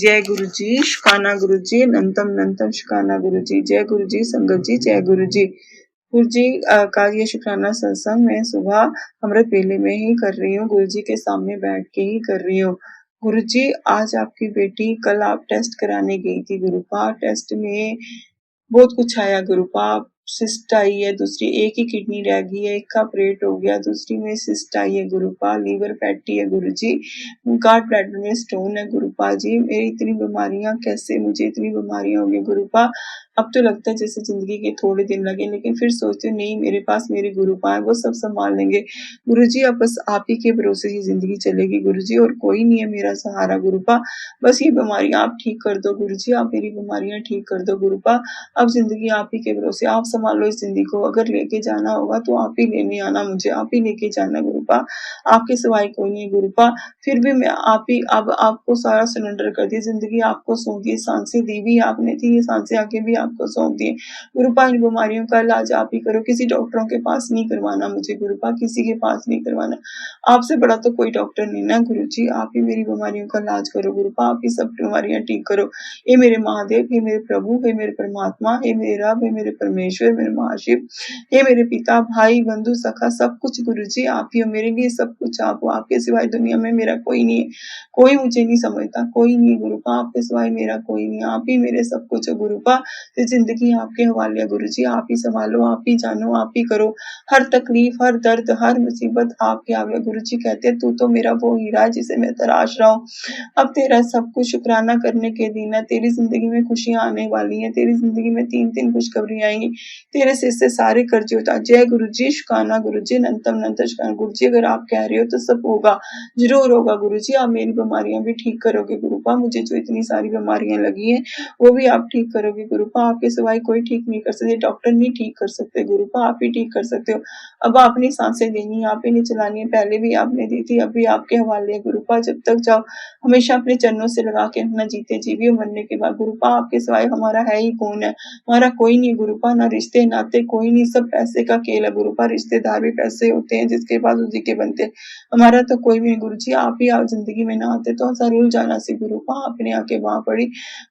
जय गुरु जी, शुकाना गुरु जी, अनंतम अनंतम शुकाना गुरु जी। जय गुरु जी, संगत जी, जय गुरु जी। गुरु जी का ये शुक्राना सत्संग मैं सुबह अमृत वेले में ही कर रही हूँ, गुरु जी के सामने बैठ के ही कर रही हूँ। गुरु जी, आज आपकी बेटी, कल आप टेस्ट कराने गई थी गुरुपा, टेस्ट में बहुत कुछ आया गुरुपा। सिस्ट आई है, दूसरी एक ही किडनी रह गई है, एक का ऑपरेट हो गया, दूसरी में सिस्ट आई है गुरुपा, लीवर फैटी है गुरु जी, गार्ड ब्लैडर में स्टोन है गुरुपा जी। मेरी इतनी बीमारियां, कैसे मुझे इतनी बीमारियां हो गई गुरुपा। अब तो लगता है जैसे जिंदगी के थोड़े दिन लगे, लेकिन फिर सोचती हूँ नहीं, मेरे पास मेरे गुरुपा है, वो सब संभाल लेंगे। गुरु जी, अब बस आप ही के भरोसे ही जिंदगी चलेगी गुरु जी, और कोई नहीं है मेरा सहारा गुरुपा। बस ये बीमारियां आप ठीक कर दो गुरु जी, आप मेरी बीमारियां ठीक कर दो गुरुपा। अब जिंदगी आप ही के भरोसे, आप संभालो इस जिंदगी को। अगर लेके जाना होगा तो आप ही लेने आना, मुझे आप ही लेके जाना गुरुपा। आपके सिवाय कोई नहीं गुरुपा। फिर भी मैं आप ही, अब आपको सारा सरेंडर कर दिया, जिंदगी आपको सौंप दी, सांसें दी भी आपने थी, ये सांसें आगे भी आपको सौंप दी गुरुपा। इन बीमारियों का इलाज आप ही करो, किसी डॉक्टरों के पास नहीं करवाना मुझे गुरुपा, किसी के पास नहीं करवाना। आपसे बड़ा तो कोई डॉक्टर नहीं ना गुरु जी, आप ही मेरी बीमारियों का इलाज करो गुरुपा, आप ही सब बीमारियां ठीक करो। हे मेरे महादेव, हे मेरे प्रभु, हे मेरे परमात्मा, हे मेरे रब, हे मेरे परमेश्वर, मेरे महाशिव, हे मेरे पिता, भाई, बंधु, सखा, सब कुछ गुरु जी आप ही हो, मेरे लिए सब कुछ आप हो। आपके सिवाय दुनिया में मेरा कोई नहीं है, कोई मुझे नहीं समझता, कोई नहीं गुरुपा, आपके सिवाय मेरा कोई नहीं, आप ही मेरे सब कुछ हो गुरुपा। तो जिंदगी आपके हवाले है गुरु जी, आप ही संभालो, आप ही जानो, आप ही करो। हर तकलीफ, हर दर्द, हर मुसीबत आपके हवाले। गुरु जी कहते हैं तू तो मेरा वो हीरा है जिसे मैं तराश रहा हूँ। अब तेरा सब कुछ शुक्राना करने के दिन है, तेरी जिंदगी में खुशियां आने वाली हैं, तेरी जिंदगी में 3-3 खुशखबरी आएंगी, तेरे सिर से सारे कर्ज उतार। जय गुरु जी, शुकाना गुरु जी, अनंतम अनंत शुकाना गुरु जी। अगर आप कह रहे हो तो सब होगा, जरूर होगा गुरु जी। आप मेरी बीमारियां भी ठीक करोगे गुरुपा, मुझे जो इतनी सारी बीमारियां लगी हैं वो भी आप ठीक करोगे गुरुपा। आपके सिवाय कोई ठीक नहीं कर सकते, डॉक्टर नहीं ठीक कर सकते गुरुपा, आप ही ठीक कर सकते हो। अब आपने सांसें देनी है, आप ही नहीं चलानी है, पहले भी आपने दी थी, अभी आपके हवाले है गुरुपा। जब तक जाओ हमेशा अपने चरणों से लगा के रखना, जीते जी भी और मरने के बाद गुरुपा। आपके सिवाय हमारा है ही कौन है, हमारा कोई नहीं गुरुपा, ना रिश्ते नाते कोई नहीं, सब पैसे का खेल है गुरुपा। रिश्तेदार भी पैसे होते हैं, जिसके पास उसी के बनते हैं, हमारा तो कोई भी नहीं गुरु जी। आप ही आप जिंदगी में ना आते तो जरूर जाना सी गुरुपा, आपने आके वहां पड़ी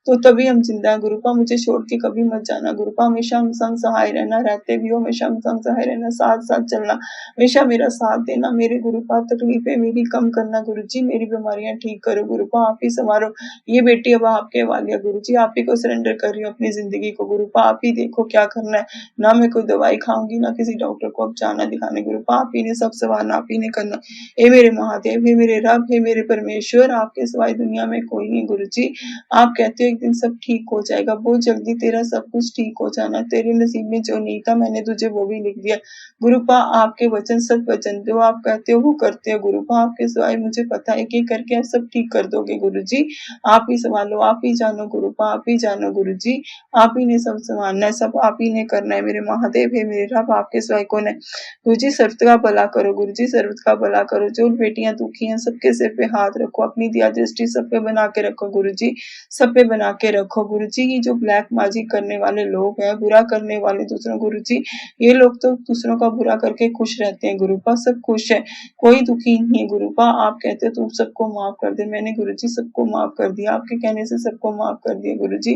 तो तभी हम जिंदा है गुरुपा। मुझे छोड़ के कभी मत जाना गुरुपा, हमेशा हम संग सहाय रहना, रहते भी हो हमेशा हम संग सहाय रहना, साथ साथ चलना, हमेशा मेरा साथ देना मेरे गुरुपा। तकलीफें मेरी कम करना गुरु जी, मेरी बीमारियां ठीक करो गुरुपा, आप ही संवारो। ये बेटी अब आपके हवाले है गुरु जी, आप ही को सरेंडर कर रही हूँ अपनी जिंदगी को गुरुपा। आप ही देखो क्या करना है, ना मैं कोई दवाई खाऊंगी, ना किसी डॉक्टर को अब जाना दिखाने गुरुपा, आप ही ने सब सवारना, आप ही ने करना। हे मेरे महादेव, हे मेरे रब, हे मेरे परमेश्वर, आपके सिवाय दुनिया में कोई नहीं गुरु जी। आप कहते हो एक दिन सब ठीक हो जाएगा, बहुत जल्दी तेरा सब कुछ ठीक हो जाना, तेरे नसीब में जो नहीं था मैंने तुझे वो भी लिख दिया गुरुपा। आपके वचन सत वचन, जो आप कहते हो वो करते हो गुरुपा, आपके सिवाय मुझे पता है कि करके आप सब ठीक कर दोगे गुरु जी। आप ही संभालो, आप ही जानो गुरुपा, आप ही जानो गुरु जी, आप ही ने सब संभालना है, सब आप ही ने करना है। मेरे महादेव, हे मेरे रब, आपके सिवाय कौन है गुरु जी। सर्व का भला करो गुरु जी, सर्व का भला करो। जो बेटियां दुखी हैं सबके सिर पे हाथ रखो, अपनी दिया दृष्टि सब पे बना के रखो गुरु जी, सब पे बना के रखो गुरु जी। ये जो ब्लैक मैजिक करने वाले लोग हैं, बुरा करने वाले दूसरों गुरु जी, ये लोग तो दूसरों का बुरा करके खुश रहते हैं गुरुपा, सब खुश है, कोई दुखी नहीं है गुरुपा। आप कहते हो तुम सबको माफ कर दे, मैंने गुरु जी सबको माफ कर दिया, आपके कहने से सबको माफ कर दिया गुरु जी।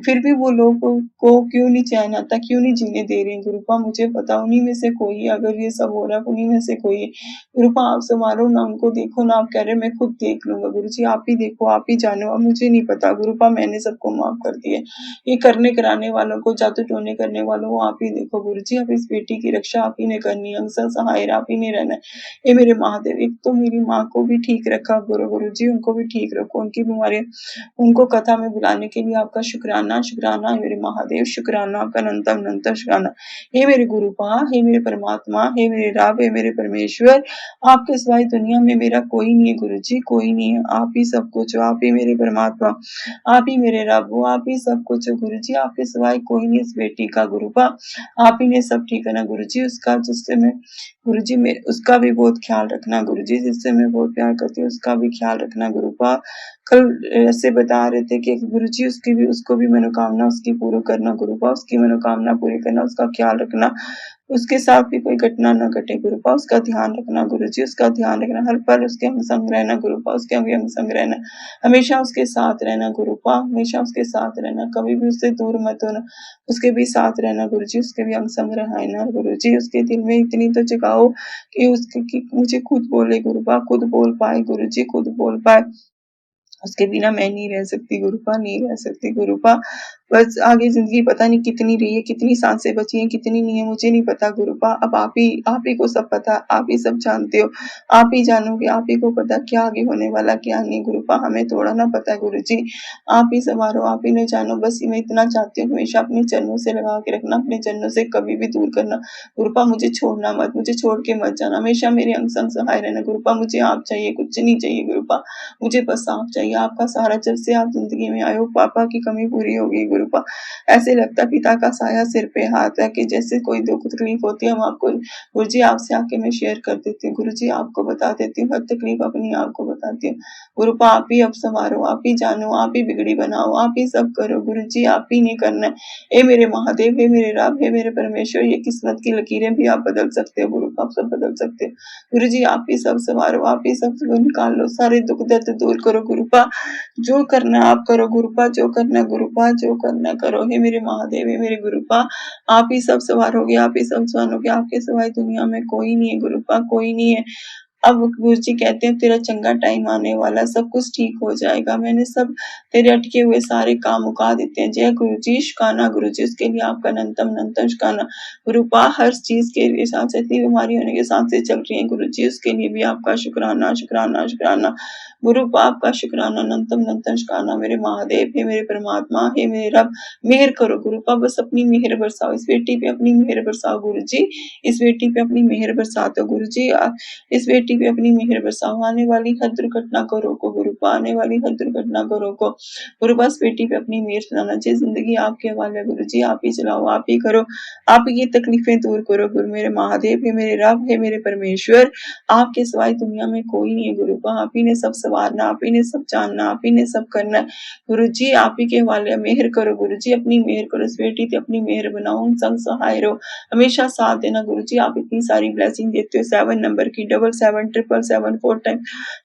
फिर भी वो लोग को क्यों नहीं चैन आता, क्यों नहीं जीने दे रहे हैं गुरुपा, मुझे पता उन्हीं में से कोई है, अगर ये सब हो रहा है उन्हीं में से कोई है गुरुपा। आप संभालो ना, उनको देखो ना, आप कह रहे मैं खुद देख लूंगा गुरु जी, आप ही देखो, आप ही जानो, अब मुझे नहीं पता गुरुपा, मैंने सबको माफ कर दिया। ये करने कराने वालों को, जादू टोने करने वालों को आप ही देखो गुरु जी, अब इस बेटी की रक्षा आप ही ने करनी है, अंग सहाय आप ही ने रहना है। ये मेरे महादेव, एक तो मेरी माँ को भी ठीक रखा गुरु जी, उनको भी ठीक रखो, उनकी बीमारी, उनको कथा में बुलाने के लिए आपका शुक्राना, शुक्राना है मेरे महादेव, शुक्राना आपका अनंतम अनंत शुक्राना। हे मेरे गुरुपा, हे मेरे परमात्मा, हे मेरे रब, हे मेरे परमेश्वर, आपके सिवाय दुनिया में मेरा कोई नहीं है गुरु जी, कोई नहीं है, आप ही सब कुछ हो, आप ही मेरे परमात्मा, आप ही मेरे रब हो, आप ही सब कुछ हो गुरु जी, आपके सिवाय कोई नहीं इस बेटी का गुरुपा। आप ही ने सब ठीक करना गुरु जी, उसका जिससे मैं गुरु जी उसका भी बहुत ख्याल रखना गुरु जी, जिससे मैं बहुत प्यार करती हूँ उसका भी ख्याल रखना गुरुपा। कल ऐसे बता रहे थे कि गुरुजी उसको भी मनोकामना उसकी पूरी करना गुरुपा, उसकी मनोकामना पूरी करना, उसका ख्याल रखना, उसके साथ भी कोई घटना ना घटे गुरुपा, उसका ध्यान रखना गुरुजी, उसका ध्यान रखना, हर पल उसके हम संग रहना गुरुपा, उसके हम संग रहना, हमेशा उसके साथ रहना गुरुपा, हमेशा उसके साथ रहना, कभी भी उससे दूर मत होना, उसके भी साथ रहना गुरुजी, उसके भी हम संग रहना गुरुजी, उसके दिल में इतनी तो जगाओ कि मुझे खुद बोले गुरुपा, खुद बोल पाए गुरुजी, खुद बोल पाए। उसके बिना मैं नहीं रह सकती गुरुपा, नहीं रह सकती गुरुपा। बस आगे ज़िंदगी पता नहीं कितनी रही है, कितनी सांसें बची हैं, कितनी नहीं है, मुझे नहीं पता गुरुपा। अब आप ही को सब पता, आप ही सब जानते हो, आप ही जानोगे, आप ही को पता क्या आगे होने वाला, क्या नहीं गुरुपा, हमें थोड़ा ना पता है गुरुजी। आप ही सँवारो, आप ही ने जानो, बस मैं इतना चाहती हूँ हमेशा अपने चरणों से लगा के रखना, अपने चरणों से कभी भी दूर करना। गुरुपा मुझे छोड़ना मत, मुझे छोड़ के मत जाना, हमेशा मेरे अंग-संग सहाय रहना गुरुपा, मुझे आप चाहिए, कुछ नहीं चाहिए गुरुपा। मुझे बस आप चाहिए, आपका सहारा जब से आप ज़िंदगी में आए हो, पापा की कमी पूरी हो गई गुरुपा। ऐसे लगता है पिता का साया सिर पे हाथ है कि जैसे कोई दुःख तकलीफ होती है हम आपको गुरुजी आपसे आके मैं शेयर कर देती हूँ, गुरुजी आपको बता देती हूँ, हर तकलीफ अपनी आपको बताती हूँ। गुरुपा आप ही अब सँवारो, आप ही जानो, आप ही बिगड़ी बनाओ, आप ही सब करो गुरुजी, आप ही ने करना है। हे मेरे महादेव, हे मेरे राम, हे मेरे परमेश्वर, ये किस्मत की लकीरें भी आप बदल सकते हो गुरुपा, आप सब बदल सकते हो। गुरुजी आप ही सब सँवारो, आप ही सब निकाल लो, सारे दुःख दर्द दूर करो गुरुपा, जो करना है आप करो गुरुपा, जो करना है गुरुपा, जो करना है करो। हे मेरे महादेव, हे मेरे गुरुपा, आप ही सब सँवारोगे, आप ही सब सँवारोगे, आपके सिवाय दुनिया में कोई नहीं है गुरुपा, कोई नहीं है। अब गुरुजी कहते हैं तेरा चंगा टाइम आने वाला है, सब कुछ ठीक हो जाएगा, मैंने सब तेरे अटके हुए सारे काम मुका देते हैं। जय गुरुजी, शुक्राना गुरुजी, उसके लिए आपका अनंतम शुक्राना। गुरुपा हर चीज़ के लिए सांसें इतनी बीमारी होने के सांसें चल रही हैं गुरुजी, उसके लिए भी आपका शुक्राना, शुक्राना, शुक्राना। गुरुपा आपका शुक्राना, अनंतम शुक्राना। मेरे महादेव, हे मेरे परमात्मा, हे मेरे रब, मेहर करो गुरुपा, बस अपनी मेहर बरसाओ, इस बेटी पे अपनी मेहर बरसाओ गुरुजी, इस बेटी पे अपनी मेहर बरसा दो गुरुजी। इस बेटी पे अपनी मेहर बरसाओ, आने वाली हर दुर्घटना को रोको गुरुपा, आने वाली हर दुर्घटना को रोको। गुरुपा इस बेटी पे अपनी मेहर चलाना चाहिए, ज़िंदगी आपके हवाले है गुरुजी, आप ही चलाओ, आप ही करो, आप ही ये तकलीफ़ें दूर करो गुरु मेरे महादेव, हे मेरे रब, हे मेरे परमेश्वर, आपके सिवाय दुनिया में कोई नहीं है गुरुपा, आप ही ने सब सँवारना, आप ही ने सब जानना, आप ही ने सब करना है। गुरुजी आप ही के हवाले है, मेहर करो गुरुजी, अपनी मेहर करो, इस बेटी पे अपनी मेहर बनाओ, संग सहाय रहो, हमेशा साथ देना गुरुजी, आप इतनी सारी ब्लेसिंग देते हो 7 नंबर की 777777 4 टाइम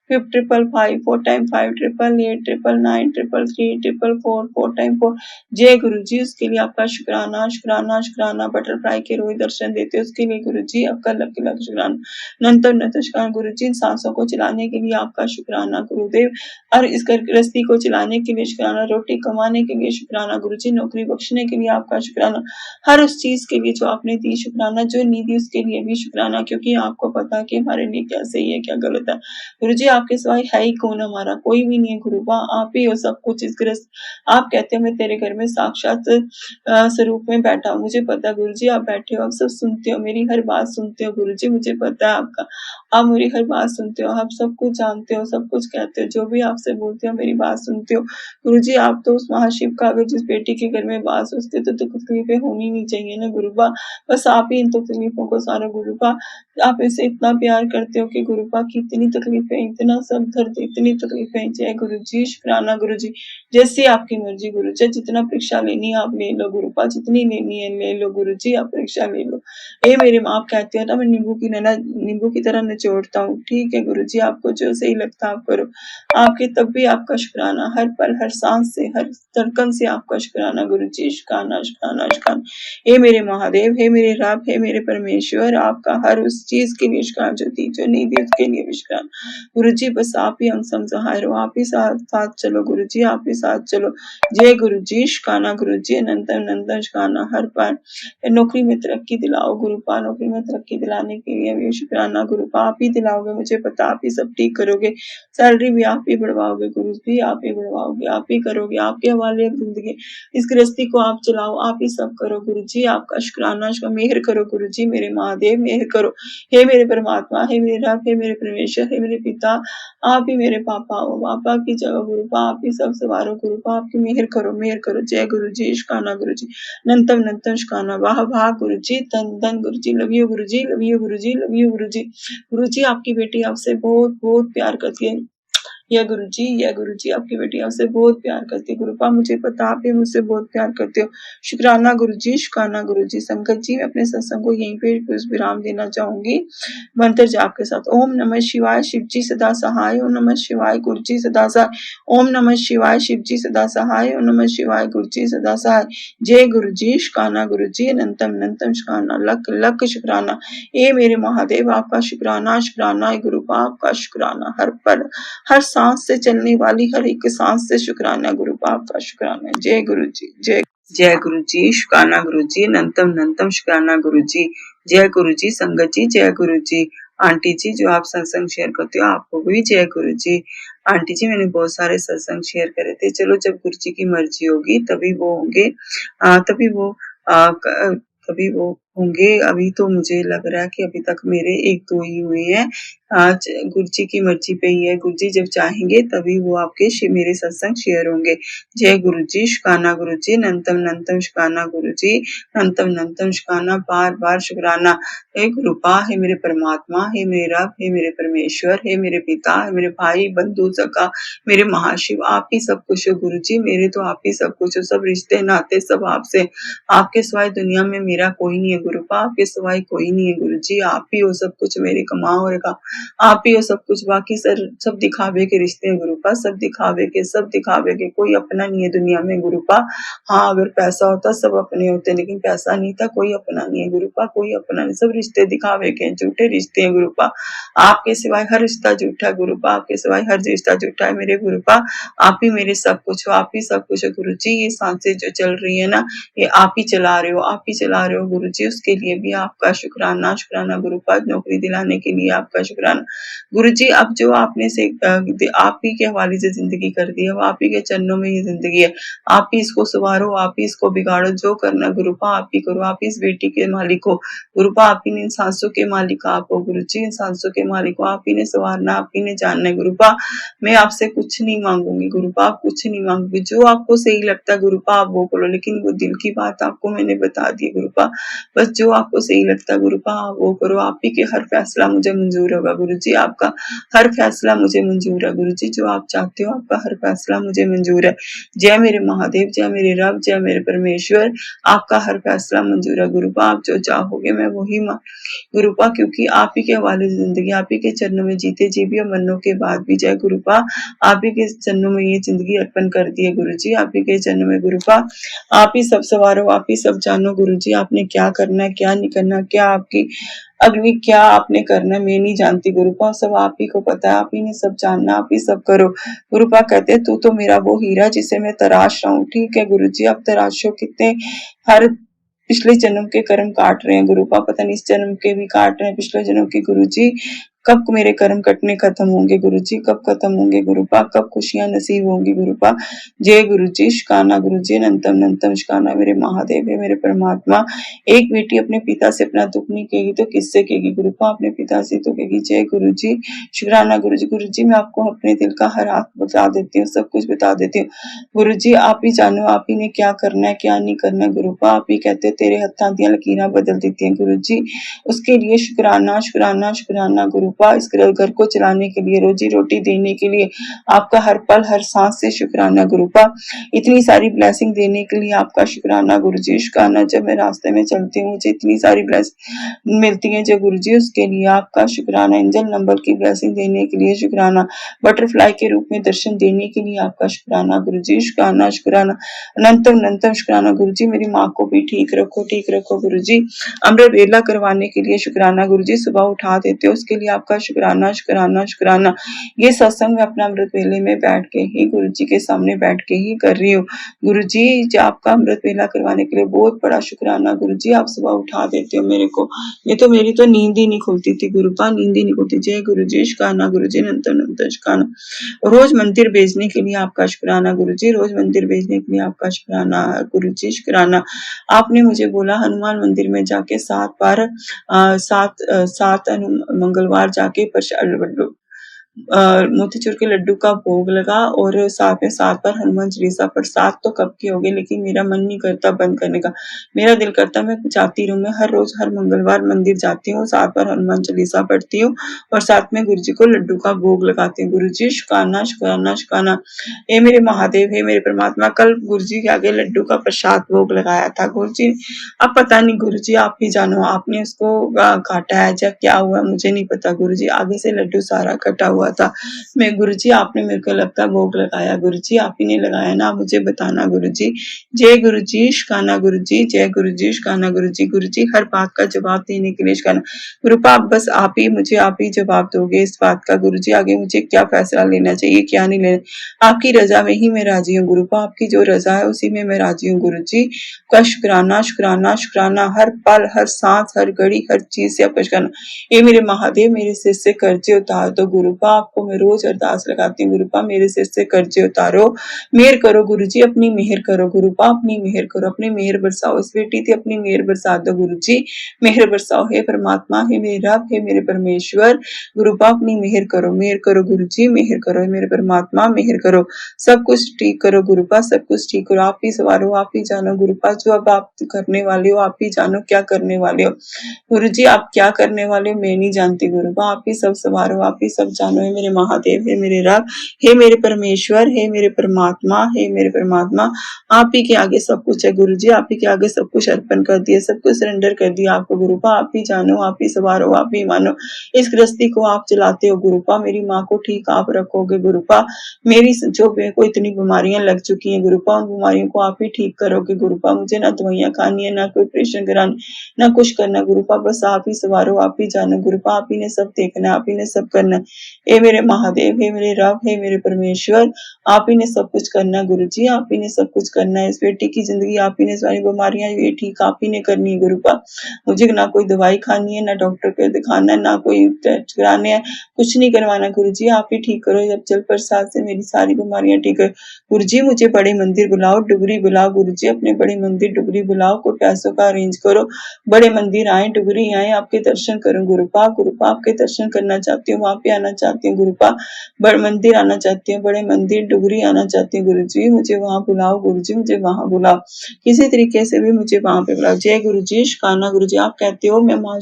555 4 टाइम 5 888 999 333 444 4 टाइम 4 जय गुरुजी उसके लिए आपका शुक्राना शुक्राना शुक्राना बटरफ्लाई के रोज दर्शन देते हो उसके लिए गुरुजी आपका लख लख शुक्राना नंतर शुक्राना गुरुजी इन सांसों को चलाने के लिए आपका शुक्राना गुरुदेव और इस घर गृहस्थी को चलाने के लिए शुक्राना, रोटी कमाने के लिए शुक्राना गुरुजी, नौकरी बख्शने के लिए आपका शुक्राना, हर उस चीज़ के लिए जो आपने दी शुक्राना, जो नहीं दी उसके लिए भी शुक्राना क्योंकि आपको पता है कि हमारे लिए क्या सही है, क्या गलत है। गुरुजी आपके सिवाय है ही कौन हमारा? कोई भी नहीं है गुरुबा, आप ही हो सब कुछ इस गृहस्थ आप कहते हो मैं तेरे घर में साक्षात स्वरूप में बैठा हूँ, मुझे पता है गुरुजी आप बैठे हो, आप सब सुनते हो, मेरी हर बात सुनते हो गुरुजी, मुझे पता है आपका आप मेरी हर बात सुनते हो, आप सब कुछ जानते हो, सब कुछ कहते हो, जो भी आपसे बोलते हो मेरी बात सुनते हो। गुरुजी आप तो उस महाशिव का अगर जिस बेटी के घर में वास हो उसके तो तकलीफें होनी नहीं चाहिए ना गुरुबा, बस आप ही इन तकलीफों को सारा गुरुबा आप इसे इतना प्यार करते हो कि गुरुबा की इतनी तकलीफें, इतना सब दर्द, इतनी तकलीफें। जय गुरुजी, शुक्राना गुरुजी, जैसी आपकी मर्जी गुरुजी, जितना परीक्षा लेनी है आप ले लो गुरुबा, जितनी लेनी है ले लो गुरुजी, आप परीक्षा ले लो। ए मेरे माँ आप कहते हो ना मैं नींबू की तरह निचोड़ता हूँ, ठीक है गुरुजी आपको जो सही लगता है आप करो। आपके तब भी आपका शुक्राना, हर पल, हर सांस से, हर धड़कन से आपका शुक्राना गुरुजी, शुक्राना, शुक्राना, शुक्राना। हे मेरे महादेव, हे मेरे रब, हे मेरे परमेश्वर, आपका हर उस चीज़ के लिए शुक्राना जो दी, जो नहीं दी उसके लिए भी शुक्राना। गुरुजी बस आप ही हम सब सहाय रहो, आप ही साथ साथ चलो गुरुजी, आप ही साथ चलो। जय गुरुजी, शुक्राना गुरुजी, अनंत शुक्राना हर पल। नौकरी में तरक्की दिलाओ गुरुपा, नौकरी में तरक्की दिलाने के लिए भी शुक्राना गुरुपा, आप ही दिलाओगे मुझे पता, आप ही सब ठीक करोगे। सैलरी भी आप ही बढ़वाओगे गुरु जी, आप ही बढ़वाओगे, आप ही करोगे, आपके हवाले है ज़िंदगी। इस गृहस्थी को आप चलाओ, आप ही सब करो गुरु जी, आपका शुक्राना मेहर करो गुरु जी, मेरे महादेव मेहर करो। हे मेरे परमात्मा, हे मेरे रब, हे मेरे परमेश्वर, हे मेरे पिता, आप ही मेरे पापा हो, पापा की जगह गुरुपा, आप ही सब सवारो गुरुपा, आपकी मेहर करो। जय गुरु जी, शुक्राना गुरु जी, नंतम शुक्राना, वाह वाह गुरु जी, धन धन गुरु जी, love you Guru ji, love you Guru ji, love you गुरु जी। गुरु जी आपकी बेटी आपसे बहुत बहुत प्यार करती है। या गुरुजी आपकी बेटी आपसे बहुत प्यार करती है गुरुपा, मुझे पता आप भी मुझसे बहुत प्यार करते हो। शुक्राना गुरुजी। संगत जी मैं अपने सत्संग को यहीं पे विराम देना चाहूंगी मंत्र जाप के साथ। ओम नमः शिवाय शिव जी सदा सहाय, ओम नमः शिवाय गुरु जी सदा सहाय, ओम नमः शिवाय शिव जी सदा सहाय, ओम नमः शिवाय गुरु जी सदा सहाय। जय गुरु जी, शुक्राना गुरु जी, अनंतम अनंतम शुक्राना, लख लख शुक्राना। ए मेरे महादेव आपका शुक्राना, शुक्राना ए गुरु आपका शुक्राना, हर पल हर सांस से चलने वाली हर एक सांस से शुक्राना गुरु आपका शुक्राना। जय गुरु जी, जय गुरु जी, शुक्राना गुरु जी, अनंतम अनंतम शुक्राना गुरु जी। जय गुरु जी, संगत जी जय गुरु जी। आंटी जी जो आप सत्संग शेयर करते हो आपको भी जय गुरु जी। आंटी जी मैंने बहुत सारे सत्संग शेयर करे थे, चलो जब गुरु जी की मर्जी होगी तभी वो होंगे, तभी वो आ, क- तभी वो होंगे। अभी तो मुझे लग रहा है कि अभी तक मेरे एक दो ही हुए हैं। आज गुरु जी की मर्जी पे ही है, गुरु जी जब चाहेंगे तभी वो आपके मेरे सत्संग शेयर होंगे। जय गुरु जी, शुक्राना गुरु जी, अनंतम अनंतम शुक्राना गुरु जी, अनंतम अनंतम शुक्राना, बार बार शुक्राना। हे गुरुपा, हे मेरे परमात्मा, हे मेरे रब, हे मेरे परमेश्वर, हे मेरे पिता, हे मेरे भाई बंधु सखा, मेरे महाशिव, आप ही सब कुछ हो गुरु जी, मेरे तो आप ही सब कुछ हो, सब रिश्ते नाते सब आपसे, आपके सिवाय दुनिया में मेरा कोई नहीं है गुरुपा, आपके सिवाय कोई नहीं है गुरु जी, आप ही हो सब कुछ, मेरे कमाओ और का आप ही हो सब कुछ, बाकी सब दिखावे के रिश्ते हैं गुरुपा, सब दिखावे के, कोई अपना नहीं है दुनिया में गुरुपा। हाँ अगर पैसा होता सब अपने होते, लेकिन पैसा नहीं था, कोई अपना नहीं है गुरुपा, कोई अपना नहीं, सब रिश्ते दिखावे के हैं, झूठे रिश्ते हैं गुरुपा। आपके सिवाय हर रिश्ता झूठा है गुरुपा, आपके सिवाय हर रिश्ता झूठा है मेरे गुरुपा। आप ही मेरे सब कुछ हो, आप ही सब कुछ है गुरु जी। ये सांसें जो चल रही है ना, ये आप ही चला रहे हो, आप ही चला रहे हो गुरु जी, उसके लिए भी आपका शुक्राना, शुक्राना गुरुपा, नौकरी दिलाने के लिए आपका शुक्राना गुरु जी। अब जो आपने से आप ही के हवाले से जिंदगी कर दी है, वो आप ही के चरणों में ये जिंदगी है, आप ही इसको संवारो, आप ही इसको बिगाड़ो, जो करना गुरुपा आप ही करो, आप ही इस बेटी के मालिक हो गुरुपा, आप ही ने इन सांसों के मालिक आप हो गुरु जी, इन सांसों के मालिक हो, आप ही ने संवारना, आप ही ने जानना है गुरुपा। मैं आपसे कुछ नहीं मांगूंगी गुरुपा, आप कुछ नहीं मांगोगे, जो आपको सही लगता है गुरुपा आप वो करो, लेकिन वो दिल की बात आपको मैंने बता दी गुरुपा, बस जो आपको सही लगता है गुरुपा आप वो करो, आप ही के हर फैसला मुझे मंजूर होगा गुरु जी, आपका हर फैसला मुझे मंजूर है गुरु जी, जो आप चाहते हो आपका हर फैसला मुझे मंजूर है। जय मेरे महादेव, जय मेरे रब, जय मेरे परमेश्वर, आपका हर फैसला मंजूर है गुरुपा, आप जो चाहोगे मैं वही गुरुपा, क्योंकि आप ही के हवाले जिंदगी, आप ही के चरणों में जीते जी भी और मरने के बाद भी जय गुरुपा, आप ही के चरणों में ये जिंदगी अर्पण कर दी है गुरु जी, आप ही के चरणों में गुरुपा, आप ही सब सवारो, आप ही सब जानो गुरु जी, आपने क्या करना है क्या नहीं करना, क्या आपकी अग्नि क्या आपने करना है, मैं नहीं जानती गुरुपा, सब आप ही को पता है, आप ही ने सब जानना, आप ही सब करो गुरुपा। कहते तू तो मेरा वो हीरा जिसे मैं तराश रहा हूँ, ठीक है गुरु जी, अब तराशो कितने हर पिछले जन्म के कर्म काट रहे हैं गुरुपा, पता नहीं इस जन्म के भी काट रहे हैं, पिछले जन्म के गुरु जी, कब मेरे कर्म कटने खत्म होंगे गुरु जी, कब खत्म होंगे गुरुपा, कब खुशियां नसीब होंगी गुरुपा। जय गुरु जी, शुकाना गुरु जी, अनंतम अनंतम शुकाना मेरे महादेव है मेरे परमात्मा। एक बेटी अपने पिता से अपना दुख नहीं कहेगी तो किससे कहेगी गुरुपा, अपने पिता से तो कहेगी। जय गुरु जी, शुक्राना गुरु जी। गुरु जी मैं आपको अपने दिल का हर हाथ बता देती हूँ, सब कुछ बता देती हूँ गुरु जी, आप ही जानो, आप ही ने क्या करना है क्या नहीं करना है गुरुपा, आप ही कहते हो तेरे हत्थां दियां लकीरां बदल देती हैं गुरु जी, उसके लिए शुक्राना शुक्राना शुक्राना गुरुपा, इस घर को चलाने के लिए, रोजी रोटी देने के लिए, आपका हर पल हर सांस से शुक्राना गुरुपा, इतनी सारी ब्लेसिंग देने के लिए आपका शुक्राना गुरु जी, शुक्राना जब मैं रास्ते में चलती हूँ मुझे इतनी सारी ब्लेसिंग मिलती है जो गुरु जी, उसके लिए आपका शुक्राना, एंजल नंबर की ब्लेसिंग देने के लिए शुक्राना, बटरफ्लाई के रूप में दर्शन देने के लिए आपका शुक्राना गुरु जी, शुक्राना शुक्राना, अनंतम अनंतम शुक्राना गुरु जी, मेरी माँ को भी ठीक रखो गुरु जी, अमृत वेला करवाने के लिए शुक्राना गुरु जी, सुबह उठा देते हो उसके लिए आपका शुक्राना शुक्राना शुक्राना। ये सत्संग मैं अपना अमृत वेले में बैठ के ही गुरु जी के सामने बैठ के ही कर रही हूँ गुरु जी, जो आपका अमृत वेला करवाने के लिए बहुत बड़ा शुक्राना गुरु जी, आप सुबह उठा देते हो मेरे को, ये तो मेरी तो नींद ही नहीं खुलती थी गुरुपा, नींद ही नहीं खुलती। जय गुरु जी, शुक्राना गुरु जी, अनंत अनंत शुक्राना। रोज मंदिर भेजने के लिए आपका शुक्राना गुरु जी, रोज मंदिर भेजने के लिए आपका शुक्राना गुरु जी, शुक्राना। आपने मुझे बोला हनुमान मंदिर में जाके 7 बार 7 मंगलवार जाके मोतीचूर के लड्डू का भोग लगा और साथ में 7 बार हनुमान चालीसा पढ़। 7 तो कब की हो गई, लेकिन मेरा मन नहीं करता बंद करने का। मेरा दिल करता मैं जाती रहूं। मैं हर रोज हर मंगलवार मंदिर जाती हूँ, 7 बार हनुमान चालीसा पढ़ती हूँ और साथ में गुरु जी को लड्डू का भोग लगाती हूँ। गुरु जी शुक्राना शुक्राना शुक्राना। हे मेरे महादेव, हे मेरे परमात्मा, कल गुरु जी के आगे लड्डू का प्रसाद भोग लगाया था। गुरु जी अब पता नहीं, गुरु जी आप ही जानो, आपने उसको काटा है या क्या हुआ मुझे नहीं पता। गुरु जी आगे से लड्डू सारा कटा हुआ था। मैं गुरु जी आपने मेरे को लगता भोग लगाया। गुरु जी आप ही ने लगाया ना, मुझे बताना गुरु जी। जय गुरु जी शुक्राना गुरु जी, जय गुरु जी शुक्राना गुरु जी। गुरु जी हर बात का जवाब देने के लिए शुक्राना। गुरुपा बस आप ही जवाब दोगे इस बात का। गुरु जी आगे मुझे क्या फैसला लेना चाहिए क्या नहीं लेना, आपकी रजा में ही मैं राजी हूँ। गुरुपा आपकी जो रजा है उसी में मैं राजी हूँ। गुरु जी का शुक्राना शुक्राना शुक्राना, हर पल हर सांस हर घड़ी हर चीज से आपका शुक्राना। ये मेरे महादेव मेरे सिर से कर्जे उतार दो। गुरुपा आपको मैं रोज अरदास लगाती हूँ। गुरुपा मेरे सिर से कर्जे उतारो, मेहर करो गुरु जी, अपनी मेहर करो। गुरुपा अपनी मेहर करो, अपनी मेहर बरसाओ। इस बेटी थी अपनी मेहर बरसा दो गुरु जी, मेहर बरसाओ। हे परमात्मा, हे मेरे रब, हे मेरे परमेश्वर, गुरुपा अपनी मेहर करो गुरु जी, मेहर करो। हे मेरे परमात्मा मेहर करो, सब कुछ ठीक करो गुरुपा, सब कुछ ठीक करो। आप ही सवारो, आप ही जानो गुरुपा, जो अब आप करने वाले हो आप ही जानो क्या करने वाले हो। गुरु जी आप क्या करने वाले हो मैं नहीं जानती। गुरुपा आप ही सब सवारो, आप ही सब जानो। हे मेरे महादेव, हे मेरे रब, हे मेरे परमेश्वर, हे मेरे परमात्मा, हे मेरे परमात्मा, आप ही के आगे सब कुछ है। गुरु जी आप ही के आगे सब कुछ अर्पण कर दिया, सब कुछ सरेंडर कर दिया आपको। गुरुपा आप ही जानो, आप ही सवारो, आप ही मानो। इस गृहस्थी को आप चलाते हो गुरुपा, मेरी माँ को ठीक आप रखोगे गुरुपा। मेरी जो मेरे को इतनी बीमारियां लग चुकी हैं गुरुपा, उन बीमारियों को आप ही ठीक करोगे गुरुपा। मुझे ना दवाइयां खानी है, ना कोई ऑपरेशन कराना, ना कुछ करना गुरुपा, बस आप ही सवारो, आप ही जानो गुरुपा। आप ही ने सब देखना, आप ही ने सब करना। हे मेरे महादेव, हे मेरे रब, हे मेरे परमेश्वर, आप ही ने सब कुछ करना है गुरु जी, आप ही ने सब कुछ करना है। इस बेटी की जिंदगी आप ही ने, सारी बीमारियां ये ठीक आप ही ने करनी है गुरुपा। मुझे ना कोई दवाई खानी है, ना डॉक्टर को दिखाना है, ना कोई टेस्ट कराने हैं, कुछ नहीं करवाना गुरु जी, आप ही ठीक करो। जब जल प्रसाद से मेरी सारी बीमारियां ठीक है गुरु जी। मुझे बड़े मंदिर बुलाओ, डुगरी बुलाओ गुरु जी, अपने बड़े मंदिर डुगरी बुलाओ, कोई पैसों का अरेंज करो, बड़े मंदिर आए, डुगरी आए, आपके दर्शन करूं गुरुपा। गुरुपा आपके दर्शन करना चाहती हूँ, वहां पे आना चाहती हूँ गुरुपा, बड़े मंदिर आना चाहती हूँ, बड़े मंदिर डुगरी आना चाहती हूँ गुरु जी। मुझे वहां बुलाओ गुरु जी, मुझे वहां बुलाओ, किसी तरीके से भी मुझे वहां पे बुलाओ। जय गुरु जी शुक्राना गुरु जी। आप कहते हो मैं मां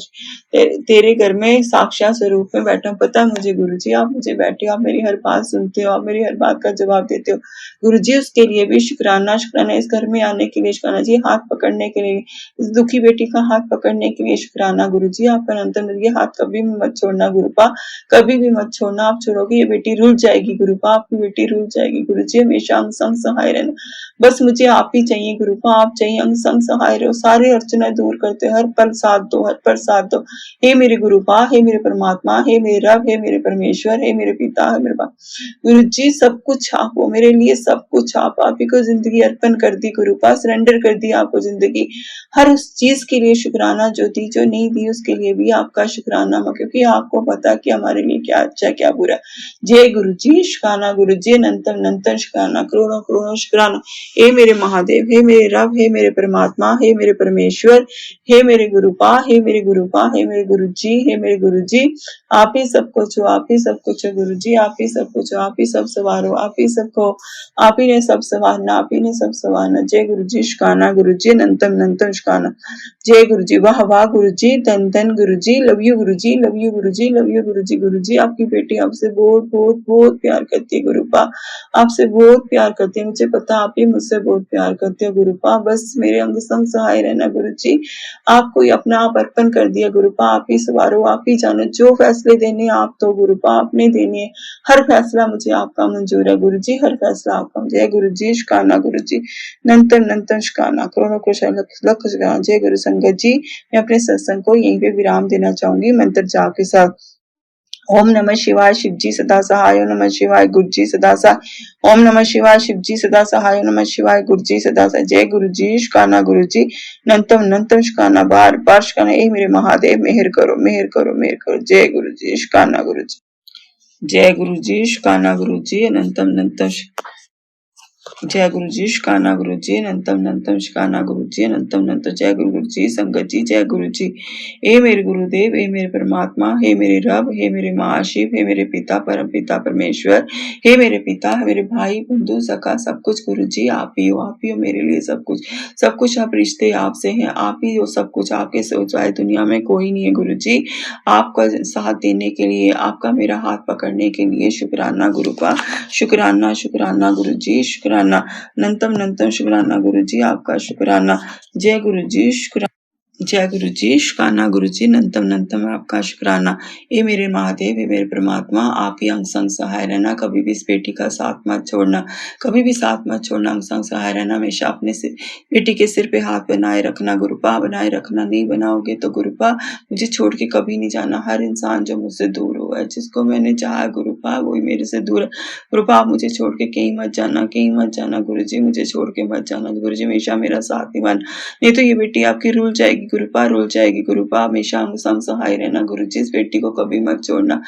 तेरे घर में साक्षात स्वरूप में बैठा हूँ, पता है मुझे गुरु जी, आप मुझे बैठे हो, आप मेरी हर बात सुनते हो, आप मेरी हर बात का जवाब देते हो गुरु जी। उसके लिए भी शुक्राना शुक्राना, इस घर में आने के लिए शुक्राना जी, हाथ पकड़ने के लिए, इस दुखी बेटी का हाथ पकड़ने के लिए शुक्राना गुरु जी। आप निरंतर ये हाथ कभी भी मत छोड़ना गुरुपा, कभी भी मत छोड़ना। आप छोड़ोगे ये बेटी रुल जाएगी गुरुपा, आपकी बेटी रुल जाएगी गुरु जी। हमेशा अंग संग सहाय रहना, बस मुझे आप ही चाहिए गुरुपा, आप चाहिए, अंग संग सहाय रहो, सारे अर्चना दूर करते, हर पल साथ दो, हर पल साथ दो। हे मेरे गुरुपा, हे मेरे परमात्मा, हे मेरे रब, हे मेरे परमेश्वर, हे मेरे पिता, हे मेरे बाप, गुरु जी सब कुछ आप हो मेरे लिए, सब कुछ आप ही को जिंदगी अर्पण कर दी गुरुपा, सरेंडर कर दी आपको जिंदगी। हर उस चीज के लिए शुक्राना, जो दी जो नहीं दी उसके लिए भी आपका शुक्राना, क्योंकि आपको पता कि हमारे लिए क्या अच्छा क्या बुरा। जय गुरु जी शुक्राना गुरु जी, अनंतम अनंतम शुक्राना, करोड़ों करोड़ों शुक्राना। हे मेरे महादेव, हे मेरे रब, हे मेरे परमात्मा, हे मेरे परमेश्वर, हे मेरे गुरुपा, हे मेरे गुरुपा, हे मेरे गुरु जी, हे मेरे गुरु जी, आप ही सब कुछ हो, आप ही सब कुछ हो गुरु जी, आप ही सब कुछ हो, आप ही सब सवारो, आप ही सबको, आप ही ने सब संवारना, आप ही ने सब संवारना। जय गुरु जी शुक्राना गुरु जी, अनंतम अनंतम शुक्राना। जय गुरु जी, वाह वाह गुरु जी, धन धन गुरु जी, love you Guru ji, love you Guru ji, love you गुरु जी। गुरु जी आपकी बेटी आपसे बहुत बहुत बहुत प्यार करती है गुरुपा, आपसे बहुत प्यार करती है, मुझे पता आप ही मुझसे बहुत प्यार करते हो गुरुपा। बस मेरे अंग संग सहाय रहना गुरु जी, आपको अपना आप अर्पण कर दिया गुरुपा, आप ही सवारो, आप ही जानो, जो फैसले देने आप तो गुरुपा आपने देने, हर फैसला मुझे आपका मंजूर है गुरु जी, हर फैसला आपका। जय गुरु जी शुक्राना गुरु जी, नंतन नंतन शुक्राना, करोड़ों कुछ लख शुक्राना। जय गुरु संगत जी, मैं अपने सत्संग को यहीं पे विराम देना चाहूंगी मंत्र जाप के साथ। ओम नमः शिवाय, शिव जी सदा सहाय, ओम नमः शिवाय, गुरु जी सदा सहाय, ओम नमः शिवाय, शिव जी सदा सहाय, ओम नमः शिवाय, गुरु जी सदा सहाय। जय गुरु जी शुक्राना गुरु जी, नंतम नंतम शुक्राना, बार बार शुक्राना। ए मेरे महादेव मेहर करो मेहर करो मेहर करो। जय गुरु जी शुक्राना गुरु जी, जय गुरु जी शुक्राना गुरु जी, अनंतम अनंतम। जय गुरु जी, शुक्राना गुरु जी, अनंतम अनंतम शुक्राना गुरु जी, अनंतम अनंत जय गुरु जी, संगत जी, जय गुरु जी। हे मेरे गुरुदेव, हे मेरे परमात्मा, हे मेरे रब, हे मेरे महाशिव, हे मेरे पिता परम पिता परमेश्वर, हे मेरे पिता, हे मेरे भाई बंधु सखा सब कुछ गुरु जी आप ही हो मेरे लिए सब कुछ। सब कुछ अब रिश्ते आपसे हैं, आप ही हो सब कुछ, आपके सिवाय दुनिया में कोई नहीं है गुरु जी। आपका साथ देने के लिए, आपका मेरा हाथ पकड़ने के लिए शुक्राना गुरु का, शुक्राना शुक्राना गुरु जी, शुक्राना अनंतम अनंतम शुक्राना गुरु जी, आपका शुक्राना। जय गुरु जी, शुक्राना। जय गुरु जी, शुक्राना गुरु जी, अनंतम अनंतम आपका शुक्राना। ये मेरे महादेव, ये मेरे परमात्मा, आप ही अंग संग सहाय रहना, कभी भी इस बेटी का साथ मत छोड़ना, कभी भी साथ मत छोड़ना, अंग संग सहाय रहना, हमेशा अपने से बेटी के सिर पे हाथ बनाए रखना गुरुपा, बनाए रखना। नहीं बनाओगे तो गुरुपा मुझे छोड़ के कभी नहीं जाना। हर इंसान जो मुझसे दूर हुआ है, जिसको मैंने चाहा गुरुपा, वही मेरे से दूर है। गुरुपा आप मुझे छोड़ के कहीं मत जाना, कहीं मत जाना गुरु जी, मुझे छोड़ के मत जाना गुरु जी, हमेशा मेरा साथ निभाना। नहीं तो ये बेटी आपकी रुल जाएगी गुरुपा, रुल जाएगी गुरुपा, हमेशा हम संग सहाय रहना गुरु जी, इस बेटी को कभी मत छोड़ना।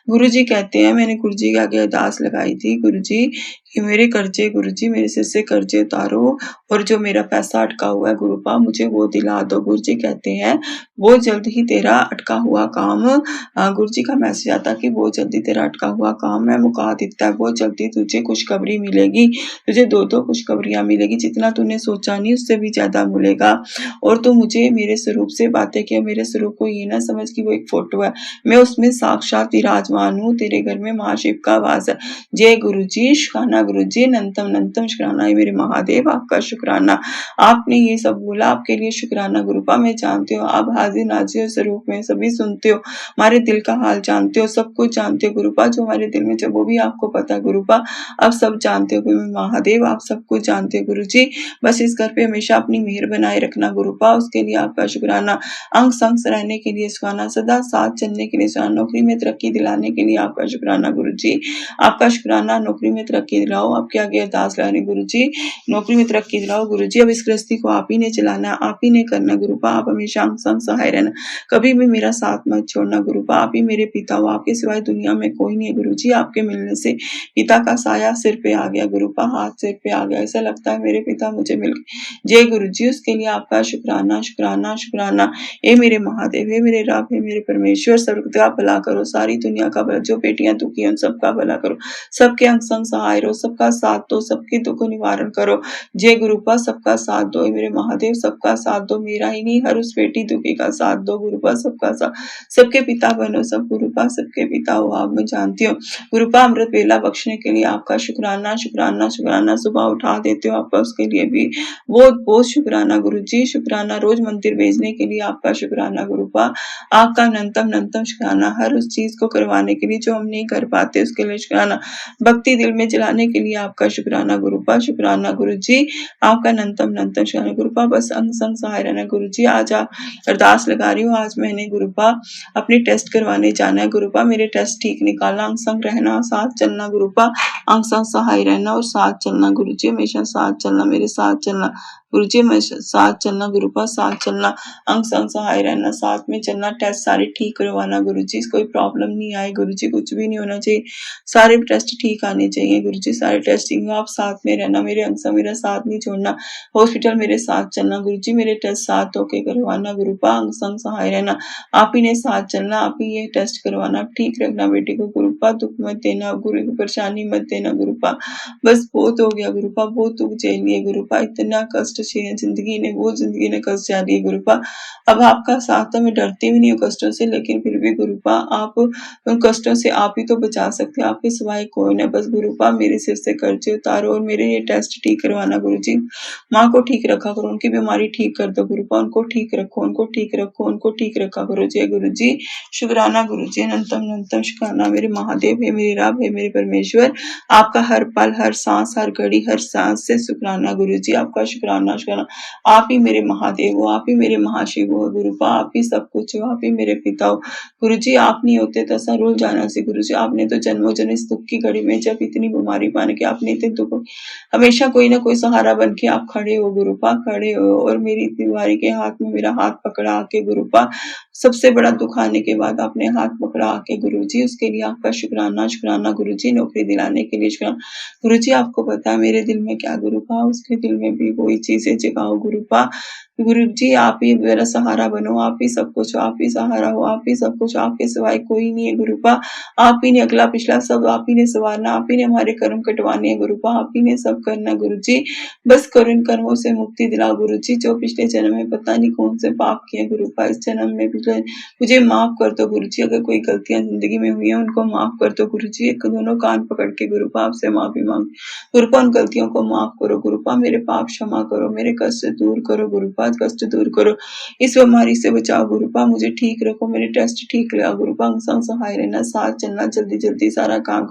गुरु जी कहते हैं, मैंने गुरु जी के आगे अरदास लगाई थी गुरु जी कि मेरे कर्जे गुरु जी, मेरे सिर से कर्जे उतारो, और जो मेरा पैसा अटका हुआ है गुरुपा मुझे वो दिला दो। गुरु जी कहते हैं वो जल्द ही तेरा अटका हुआ काम, गुरु जी का मैसेज आता कि वो जल्दी तेरा अटका हुआ काम मैं मुका देता है, वो जल्दी तुझे खुशखबरी मिलेगी, तुझे दो दो खुशखबरियां मिलेगी, जितना तूने सोचा नहीं उससे भी ज्यादा मिलेगा। और तू मुझे मेरे स्वरूप से बातें किया, मेरे स्वरूप को ये ना समझ कि वो एक फोटो है, मैं उसमें साक्षात विराजमान हूँ, तेरे घर में महाशिव का वास है। जय गुरु जी, शुक्राना गुरु जी, अनंतम अनंतम शुक्राना मेरे महादेव, आपका शुक्राना। आपने ये सब बोला, आपके लिए शुक्राना गुरुपा। मैं जानती हूँ आप हाजिर नाजिर स्वरूप में सभी सुनते हो, हमारे दिल का हाल जानते हो, सब कुछ जानते हो गुरुपा, जो हमारे दिल में वो भी आपको पता है गुरुपा। अब सब जानते हो कि मैं महादेव, आप सब कुछ जानते हो गुरु जी। बस इस घर पे हमेशा अपनी मेहर बनाए रखना गुरुपा, उसके लिए आपका शुक्राना। अंग संग रहने के लिए शुक्राना, सदा साथ चलने के लिए शुक्राना, नौकरी में तरक्की दिलाने के लिए आपका शुक्राना गुरु जी, आपका शुक्राना। नौकरी में तरक्की दिलाओ, आपके आगे अरदास लगाने गुरु जी, नौकरी में तरक्की दिलाओ गुरु जी। अब इस गृहस्थी को आप ही ने चलाना, आप ही ने करना गुरुपा, आप हमेशा अंग संग सहाय रहना, कभी भी मेरा साथ मत छोड़ना गुरुपा। आप ही मेरे पिता हो, आपके सिवाय दुनिया में कोई नहीं है गुरु जी। आपके मिलने से पिता का साया सिर पे आ गया गुरुपा, हाथ सिर पे आ गया, ऐसा लगता है मेरे पिता मुझे मिल गए। जय गुरु जी, उसके लिए आपका शुक्राना शुक्राना शुक्राना। हे मेरे महादेव, हे मेरे राम, हे मेरे परमेश्वर, सर्व का भला करो, सारी दुनिया का भला, जो बेटियां दुखी हैं सबका भला करो, सबके अंग संग सहाय रहो, सबका साथ दो, सबके दुख निवारण करो। जय गुरुपा, सबका साथ दो, हे मेरे महादेव, सबका साथ दो, मेरा ही नहीं हर उस बेटी दुखी का साथ दो गुरुपा, सबका साथ, सबके पिता बनो सब गुरुपा, सबके पिता हो आप, मैं जानती हूँ गुरुपा। अमृत वेला बख्शने के लिए आपका शुक्राना शुक्राना शुक्राना, सुबह उठा देते हो आपका, उसके लिए भी बहुत बहुत शुक्राना गुरु जी, शुक्राना। रोज मंदिर भेजने के लिए आपका शुक्राना गुरुपा, आपका अनंतम अनंतम शुक्राना। हर उस चीज को करवाने के लिए जो हम नहीं कर पाते उसके लिए शुक्राना, भक्ति दिल में जलाने के लिए आपका शुक्राना गुरुपा, शुक्राना गुरु जी, आपका अनंतम अनंतम शुक्राना गुरुपा। बस अंग संग सहाय रहना गुरु जी। आज आप अरदास लगा रही हूँ, आज मैंने गुरुपा अपनी टेस्ट करवाने जाना है गुरुपा, मेरे टेस्ट ठीक निकालना, अंग संग रहना, साथ चलना गुरुपा, अंग संग सहाय रहना और साथ चलना गुरु जी, हमेशा साथ चलना, मेरे साथ चलना गुरु जी, मैं साथ चलना गुरुपा, साथ चलना, अंग संग सहाय रहना, साथ में चलना, टेस्ट सारे ठीक करवाना गुरु जी, कोई प्रॉब्लम नहीं आए गुरु जी, कुछ भी नहीं होना चाहिए, सारे टेस्ट ठीक आने चाहिए गुरु जी, सारे टेस्ट ठीक, आप साथ में रहना, मेरे अंग संग मेरा साथ नहीं छोड़ना, हॉस्पिटल मेरे साथ चलना गुरु जी, मेरे टेस्ट साथ होके करवाना गुरुपा, अंग संग सहाय रहना, आप ही ने साथ चलना, आप ही ये टेस्ट करवाना, ठीक रखना बेटी को गुरुपा, दुख मत देना गुरु को, परेशानी मत देना गुरुपा। बस बहुत हो गया गुरुपा, बहुत दुख झेल लिए गुरुपा, इतना कष्ट जिंदगी ने, वो जिंदगी ने कष्ट झेल लिए गुरुपा। अब आपका साथ है, मैं डरती भी नहीं हूँ कष्टों से, लेकिन फिर भी गुरुपा आप उन कष्टों से आप ही तो बचा सकते हो, आपके सिवाय कोई नहीं। बस गुरुपा मेरे सिर से कर्जे उतारो और मेरे ये टेस्ट ठीक करवाना गुरु जी, माँ को ठीक रखा करो, उनकी बीमारी ठीक कर दो गुरुपा, उनको ठीक रखो, उनको ठीक रखो, उनको ठीक रखा करो। जय गुरु जी, शुक्राना गुरु जी, अनंतम अनंतम शुक्राना मेरे महादेव, हे मेरे राम, हे मेरे परमेश्वर, आपका हर पल हर सांस हर घड़ी हर सांस से शुक्राना गुरु जी, आपका शुक्राना शुक्राना शुक्राना। आप ही मेरे महादेव हो, आप ही मेरे महाशिव हो गुरुपा, आप ही सब कुछ हो, आप ही मेरे पिता हो। गुरु जी आप नहीं होते तो ऐसा रुल जाना सी गुरु जी, आपने तो जन्मों जन्म इस दुख की घड़ी में जब इतनी बीमारी पाने के आपने इतने दुख हमेशा कोई ना कोई सहारा बन के आप खड़े हो गुरुपा, खड़े हो और मेरी बीमारी के हाथ में मेरा हाथ पकड़ा आके गुरुपा, सबसे बड़ा दुख आने के बाद आपने हाथ पकड़ा आके गुरु जी, उसके लिए आपका शुक्राना शुक्राना गुरु जी, नौकरी दिलाने के लिए शुक्राना गुरु जी। आपको पता है मेरे दिल में क्या गुरुपा, उसके दिल में भी वही चीजें जगाओ गुरुपा। गुरु जी आप ही मेरा सहारा बनो, आप ही सब कुछ हो, आप ही सहारा हो, आप ही सब कुछ, आपके सिवाय कोई नहीं है गुरुपा। आप ही ने अगला पिछला सब आप ही ने संवारना, आप ही ने हमारे कर्म कटवाने हैं गुरुपा, आप ही ने सब करना गुरु जी। बस करो इन कर्मों से मुक्ति दिलाओ गुरु जी, जो पिछले जन्म में पता नहीं कौन से पाप किए गुरुपा, इस जन्म में पिछले मुझे माफ कर दो गुरु जी, अगर कोई गलतियां जिंदगी में हुई है उनको माफ कर दो गुरु जी। एक दोनों कान पकड़ के गुरुपा आपसे माफी मांग गुरुपा, उन गलतियों को माफ करो गुरुपा, मेरे पाप क्षमा करो, मेरे कष्ट दूर करो गुरुपा, कष्ट दूर करो, इस बीमारी से बचाओ गुरुपा, मुझे ठीक रखो, मेरे टेस्ट ठीक लगाओ गुरुपा, संग सहाय रहना, साथ चलना, जल्दी जल्दी सारा काम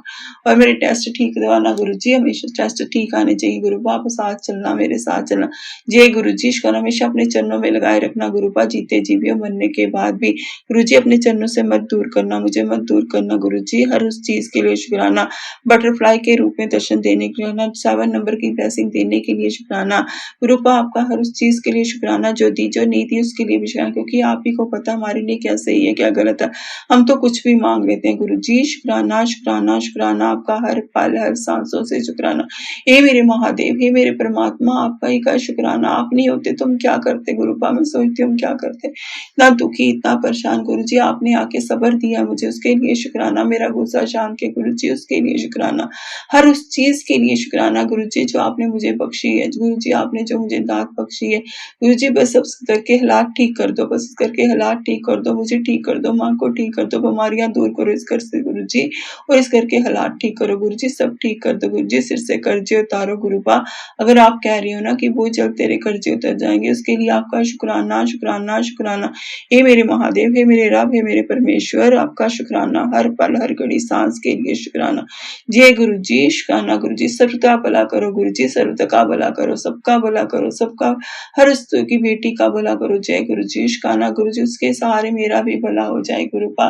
और मेरे टेस्ट ठीक करवाना गुरु जी, हमेशा टेस्ट ठीक आने चाहिए गुरुपा, आप साथ चलना, मेरे साथ चलना। जय गुरु जी, इसको हमेशा अपने चरणों में लगाए रखना गुरुपा, जीते जी भी और मरने के बाद भी गुरु जी, अपने चरणों से मत दूर करना, मुझे मत दूर करना गुरु जी, हर उस चीज के लिए शुक्राना, बटरफ्लाई के रूप में दर्शन देने के लिए, 7 नंबर की ब्लेसिंग देने के लिए शुक्राना गुरुपा, आपका हर उस चीज के लिए शुक्राना, जो दी जो नहीं दी उसके लिए भी शुक्राना, क्योंकि आप ही को पता हमारे लिए क्या सही है क्या गलत है, हम तो कुछ भी मांग लेते हैं गुरु जी। शुक्राना शुक्राना शुक्राना, आपका हर पल हर सांसों से शुक्राना। हे मेरे महादेव, हे मेरे परमात्मा, आपका ही का शुक्राना, आप नहीं होते तुम क्या करते गुरुपा, मैं सोचती हूँ क्या करते, इतना दुखी इतना परेशान गुरु जी, आपने आके सब्र दिया मुझे, उसके लिए शुक्राना, मेरा गुस्सा शांत के गुरु जी, उसके लिए शुक्राना, हर उस चीज के लिए शुक्राना गुरु जी जो आपने मुझे बख्शी है गुरु जी, आपने जो मुझे दात बख्शी है गुरु जी, बस सब करके हालात ठीक कर दो, बस करके हालात ठीक कर दो, मुझे ठीक कर दो, माँ को ठीक कर दो, बीमारियां दूर करो इस घर से गुरु जी, और इस करके हालात ठीक करो गुरु जी, सब ठीक कर दो गुरु जी, सिर से कर्जे उतारो गुरुपा, अगर आप कह रही हो ना कि वो जल्द तेरे कर्जे उतर जाएंगे, उसके लिए आपका शुक्राना शुक्राना शुक्राना। हे मेरे महादेव, हे मेरे रब, हे मेरे परमेश्वर, आपका शुक्राना, हर पल हर घड़ी सांस के लिए शुक्राना। जय गुरु जी, शुक्राना गुरु जी, सबका भला करो गुरु जी, सर्वता का भला करो, सबका भला करो, सबका हर स्तु की बेटी का भला करो। जय गुरु जी, शुक्राना गुरु जी, उसके सहारे मेरा भी भला हो जाए गुरुपा,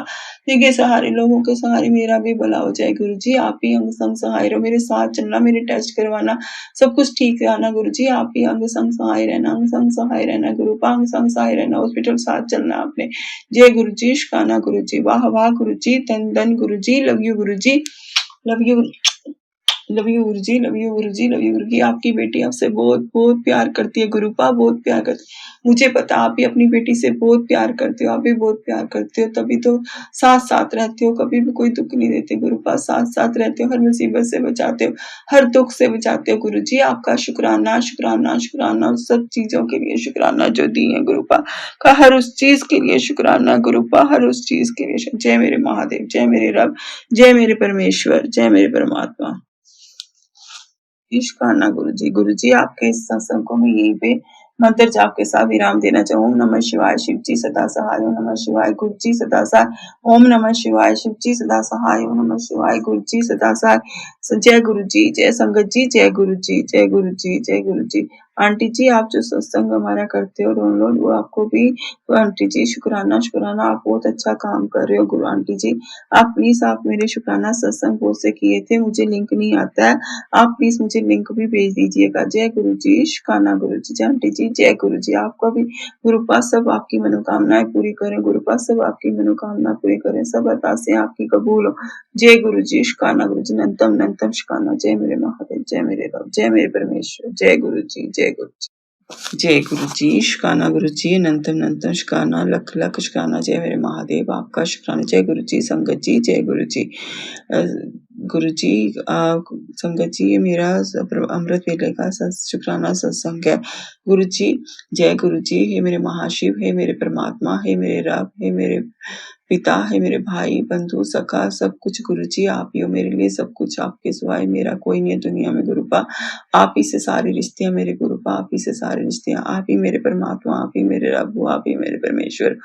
जिनके सहारे लोगों के सहारे मेरा भी भला हो जाए गुरु जी, आप ही अंग संग सहाय रहो, मेरे साथ चलना, मेरे टेस्ट करवाना, सब कुछ ठीक कराना गुरु जी, आप ही अंग संग सहाय रहना, अंग संग सहाय रहना गुरुपा, अंग संग सहाय रहना, हॉस्पिटल साथ चलना आपने। जय गुरु जी, शुक्राना गुरु जी, वाह वाह गुरु जी, धन धन गुरु जी, love you Guru ji, love you, love you Guru ji, love you Guru ji, love you गुरु जी, आपकी बेटी आपसे बहुत बहुत प्यार करती है गुरुपा, बहुत प्यार करती है, मुझे पता आप भी अपनी बेटी से बहुत प्यार करते हो, आप भी बहुत प्यार करते हो, तभी तो साथ साथ रहते हो, कभी भी कोई दुख नहीं देते गुरुपा, साथ साथ रहते हो, हर मुसीबत से बचाते हो, हर दुख से बचाते हो गुरु जी, आपका शुक्राना शुक्राना शुक्राना, उस सब चीजों के लिए शुक्राना जो दी है गुरुपा का, हर उस चीज के लिए शुक्राना गुरुपा, हर उस चीज के लिए जय मेरे महादेव, जय मेरे रब, जय मेरे परमेश्वर, जय मेरे परमात्मा। शुक्राना गुरु जी आपके इस सत्संग को मैं यहीं पे मंत्र जाप के साथ विराम देना चाहूँ। ओम नमः शिवाय, शिव जी सदा सहाय, ओम नमः शिवाय, गुरु जी सदा सहाय, ओम नमः शिवाय, शिव जी सदा सहाय, ओम नमः शिवाय, गुरु जी सदा सहाय। जय गुरु जी, जय संगत जी, जय गुरु जी, जय गुरु जी, जय गुरु जी। आंटी जी आप जो सत्संग हमारा करते हो डाउनलोड, वो आपको भी तो आंटी जी शुक्राना शुक्राना, आप बहुत अच्छा काम कर रहे हो गुरु आंटी जी, आप प्लीज आप मेरे शुक्राना सत्संग बहुत से किए थे, मुझे लिंक नहीं आता है, आप प्लीज मुझे लिंक भी भेज दीजिएगा। जय गुरु जी, शुक्राना गुरु जी, जय आंटी जी, जय गुरु जी, आपका भी गुरुपा सब आपकी मनोकामनाएं पूरी करें, गुरुपा सब आपकी मनोकामना पूरी करें, सब अरदासें आपकी कबूल हो। जय गुरु जी, शुक्राना गुरु जी, नंतम नंतम शुक्राना, जय मेरे महादेव, जय मेरे रब, जय मेरे परमेश्वर, जय गुरु जी, जय गुरु जी। जय गुरु जी, शुक्राना गुरु जी, अनंतम अनंतम शुक्राना, लख लख शुक्राना, जय मेरे महादेव, आपका शुक्राना। जय गुरु जी, संगत जी, जय गुरु जी। गुरु जी संगत जी, ये मेरा अमृत वेले का शुक्राना सत्संग है गुरु जी। जय गुरु जी, हे मेरे महाशिव, हे मेरे परमात्मा, हे मेरे रब, हे मेरे पिता, है मेरे भाई बंधु सखा सब कुछ गुरु जी, आप ही हो मेरे लिए सब कुछ, आपके सिवाय मेरा कोई नहीं है दुनिया में गुरुपा, आप ही से सारे रिश्ते हैं मेरे गुरुपा, आप ही से सारे रिश्ते हैं, आप ही मेरे परमात्मा, आप ही मेरे रब, आप ही मेरे परमेश्वर।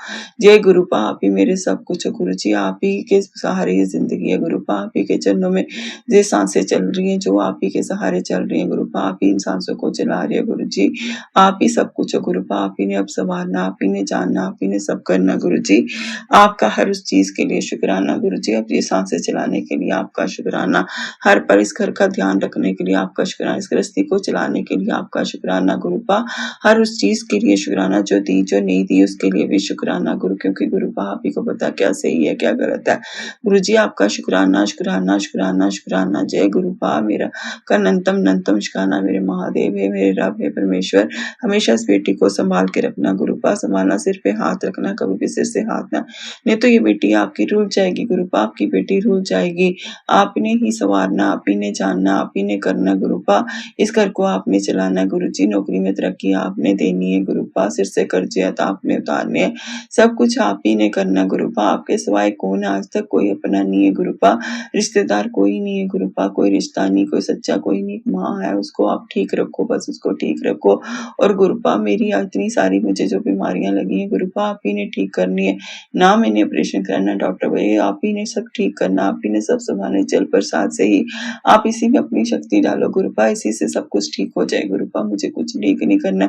जय गुरुपा, आप ही मेरे सब कुछ है गुरु जी, आप ही के सहारे ये जिंदगी है गुरुपा, आप ही के चरणों सांसों में ये सांसें चल रही हैं, जो आप ही के सहारे चल रही हैं गुरुपा, आप ही इन सांसों को चला रहे हैं गुरु जी। आप ही सब कुछ हो गुरुपा, आप ही ने अब संवारना, आप ही ने जानना, आप ही ने सब करना गुरु जी। आपका हर उस चीज के लिए शुक्राना गुरु जी। अब ये सांसें चलाने के लिए आपका शुक्राना, हर पल इस घर का ध्यान रखने के लिए आपका शुक्राना, इस गृहस्थी को चलाने के लिए आपका शुक्राना गुरुपा, हर उस चीज के लिए शुक्राना जो दी जो नहीं दी उसके लिए भी शुक्राना गुरु, क्योंकि गुरुपा आप ही को पता क्या सही है क्या गलत है। गुरु जी आपका शुक्राना शुक्राना शुक्राना शुक्राना। जय गुरुपा मेरा का अनंतम अनंतम शुक्राना। मेरे महादेव है, मेरे रब है परमेश्वर, हमेशा इस बेटी को संभाल के रखना गुरुपा, संभालना, सिर पे हाथ रखना, कभी भी सिर से हाथ ना, नहीं तो ये बेटी आपकी रुल जाएगी गुरुपा, आपकी बेटी रुल जाएगी। आपने ही संवारना, आप ही ने जानना, आप ही ने करना गुरुपा, इस घर को आपने चलाना गुरु जी। नौकरी में तरक्की आपने देनी है गुरुपा, सिर से कर्जे आपने उतारने हैं, सब कुछ आप ही ने करना गुरुपा। आपके सिवाय कौन, आज तक कोई अपना नहीं है गुरुपा, रिश्तेदार कोई नहीं है गुरुपा, कोई रिश्ता नहीं, कोई सच्चा कोई नहीं। माँ है उसको आप ठीक रखो, बस उसको ठीक रखो। और गुरुपा मेरी इतनी सारी मुझे जो बीमारियां लगी हैं गुरुपा, आप ही ने ठीक करनी है, ना मैंने ऑपरेशन करना डॉक्टर भैया, आप ही ने सब ठीक करना, आप ही ने सब संभालना, जल प्रसाद से ही आप इसी में अपनी शक्ति डालो गुरुपा, इसी से सब कुछ ठीक हो जाए गुरुपा। मुझे कुछ ठीक नहीं करना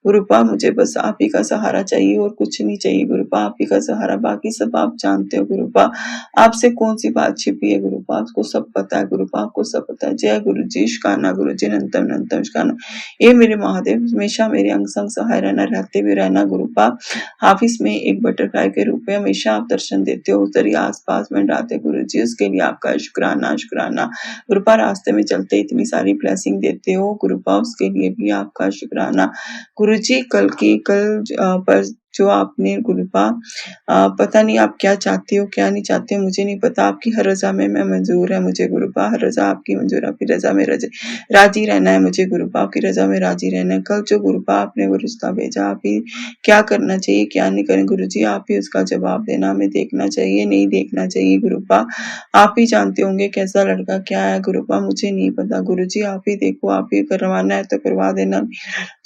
गुरुपा, मुझे बस आप ही का सहारा चाहिए और कुछ नहीं चाहिए गुरुपा, आप ही का सहारा, बाकी सब आप जानते हो गुरुपा, आपसे कौन सी बात छिपी है गुरुपा, आपको सब पता है गुरुपा, आपको सब पता है। जय गुरु जी, शुक्राना गुरु जी, अनंतम अनंतम शुक्राना। ये मेरे महादेव हमेशा मेरे अंग संग सहाय रहना, रहते भी रहना गुरुपा। हाफिज में एक बटरफ्लाई के रूप में हमेशा आप दर्शन देते हो, उधर ही आसपास मंडराते गुरु जी, उसके लिए आपका शुक्राना शुक्राना गुरुपा। रास्ते में चलते इतनी सारी ब्लेसिंग देते हो गुरुपा, उसके लिए भी आपका शुक्राना गुरु जी। कल पर जो आपने गुरुपा, पता नहीं आप क्या चाहते हो क्या नहीं चाहते हो मुझे नहीं पता, आपकी हर रजा में मैं मंजूर है मुझे गुरुपा, हर रजा आपकी मंजूर, आपकी रजा में राजी रहना है मुझे गुरुपा, आपकी रजा में राजी रहना है। कल जो गुरुपा आपने वो रिश्ता भेजा, आप ही क्या करना चाहिए क्या नहीं करें गुरु जी, आप ही उसका जवाब देना, हमें देखना चाहिए नहीं देखना चाहिए गुरुपा, आप ही जानते होंगे कैसा लड़का क्या है गुरुपा, मुझे नहीं पता गुरु जी, आप ही देखो, आप ही करवाना है तो करवा देना,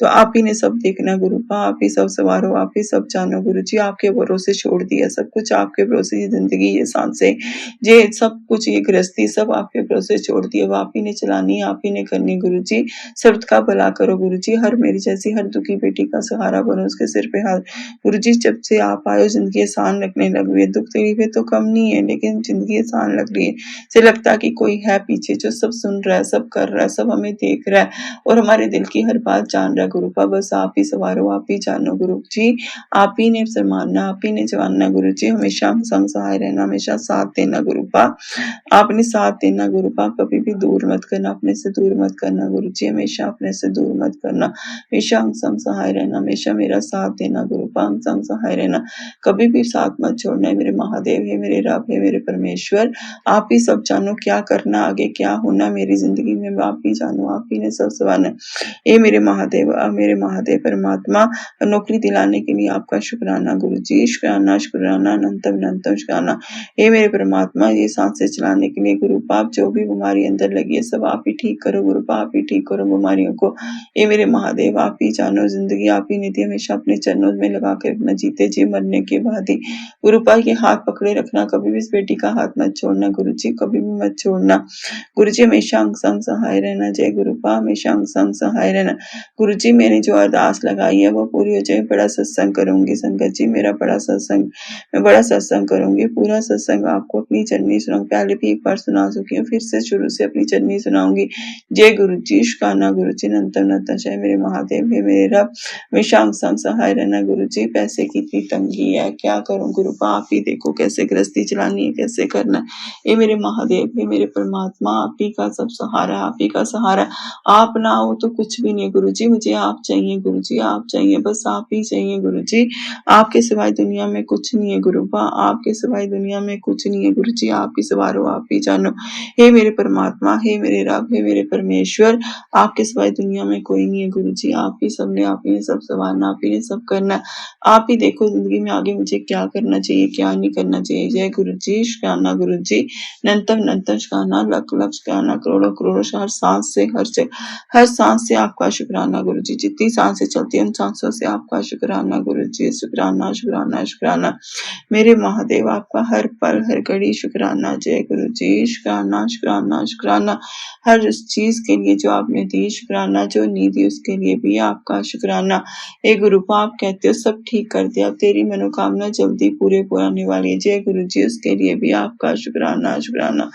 तो आप ही ने सब देखना गुरुपा, आप ही सब सवारो, आप ही सब जानो गुरु जी, आपके भरोसे छोड़ दिया सब कुछ, आपके भरोसे ये जिंदगी, ये सांसें, ये सब कुछ, ये गृहस्थी सब आपके भरोसे छोड़ दिया, वो आप ही ने चलानी, आप ही ने करनी गुरु जी। सर्वत का भला करो गुरु जी, हर मेरी जैसी हर दुखी बेटी का सहारा बनो, उसके सिर पे हाथ गुरु जी। जब से आप आए हो जिंदगी आसान लगने लग गई है, दुख तकलीफें तो कम नहीं है लेकिन जिंदगी आसान लग रही है, से लगता है कि कोई है पीछे जो सब सुन रहा है, सब कर रहा है, सब हमें देख रहा है और हमारे दिल की हर बात जान रहा है गुरुपा, बस आप ही सवारो, आप ही जानो गुरु जी, आप ही ने सम्मानना, आप ही ने जवानना गुरु जी, हमेशा हम संग सहाय रहना, हमेशा साथ देना गुरुपा, आपने साथ देना गुरुपा, कभी भी दूर मत करना, अपने से दूर मत करना गुरु जी, हमेशा अपने से दूर मत करना, हमेशा हम संग सहाय रहना, हमेशा मेरा साथ देना गुरुपा, हम संग सहाय रहना, कभी भी साथ मत छोड़ना। मेरे महादेव है, मेरे रब है, मेरे परमेश्वर, आप ही सब जानो क्या करना आगे क्या होना मेरी जिंदगी में, आप ही जानो, आप ही ने सब संभालना। ये मेरे महादेव परमात्मा, नौकरी दिलाने के लिए आपका शुक्राना गुरु जी, शुक्राना शुक्राना अनंतम अनंतम शुक्राना। हे मेरे परमात्मा, ये सांसें चलाने के लिए गुरु पाप, जो भी बीमारी अंदर लगी है सब आप ही ठीक करो गुरु पाप, आप ही ठीक करो बीमारियों को। ये मेरे महादेव, आप ही जानो, जिंदगी आप ही ने दी, हमेशा अपने चरणों में लगा के रखना, जीते जी मरने के बाद ही गुरु पाप के हाथ पकड़े रखना, कभी भी इस बेटी का हाथ मत छोड़ना गुरु जी, कभी भी मत छोड़ना गुरु जी, हमेशा अंग संग सहाय रहना। जय गुरु पाप, हमेशा अंग संग सहाय रहना गुरु जी। मैंने जो अरदास लगाई है वो पूरी हो जाए, बड़ा सत्संग करूंगी संगत जी, मेरा बड़ा सत्संग, मैं बड़ा सत्संग करूंगी, पूरा सत्संग आपको अपनी चरनी सुनाऊंगी, पहले भी एक बार सुना चुकी हूँ, फिर से शुरू से अपनी चरनी सुनाऊंगी। जय गुरु जी, शुक्राना गुरु जी, अनंतम अनंत जय मेरे महादेव है, मेरे रब, हमेशा अंग संग सहाय रहना गुरु जी। पैसे की इतनी तंगी है, क्या करूं गुरु पा, आप ही देखो कैसे गृहस्थी चलानी है, कैसे करना है। ये मेरे महादेव है, मेरे परमात्मा, आप ही का सब सहारा, आप ही का सहारा, आप ना हो तो कुछ भी नहीं गुरु जी, मुझे आप चाहिए गुरु जी, आप चाहिए, बस आप ही चाहिए गुरु जी, आपके सिवाय दुनिया में कुछ नहीं है गुरुपा, आपके सिवाय दुनिया में कुछ नहीं है गुरु जी, आप ही सवारो, आप ही जानो। हे मेरे परमात्मा, हे मेरे रब, हे मेरे परमेश्वर, आपके सिवाय दुनिया में कोई नहीं है गुरु जी, आप ही सब ने, आप ही ने सब संभालना, आप ही ने सब करना, आप ही देखो जिंदगी में आगे मुझे क्या करना चाहिए क्या नहीं करना चाहिए। जय गुरु जी, शुक्राना गुरु जी, अनंतम अनंतम शुक्राना, लख लख शुक्राना, करोड़ों करोड़ों, हर सांस से हर सांस से आपका शुक्राना गुरु जी, जितनी सांसें चलती हैं उन सांसों से आपका शुक्राना गुरु गुरु जी, शुक्राना शुक्राना शुक्राना। मेरे महादेव आपका हर पल हर घड़ी शुक्राना। जय गुरु जी, शुक्राना शुक्राना शुक्राना। हर उस चीज के लिए जो आपने दी शुक्राना, जो नहीं दी उसके लिए भी आपका शुक्राना। ए गुरु आप कहते हो सब ठीक कर दिया, तेरी मनोकामना जल्दी पूरे होने वाली है। जय गुरु जी, उसके लिए भी आपका शुक्राना शुक्राना।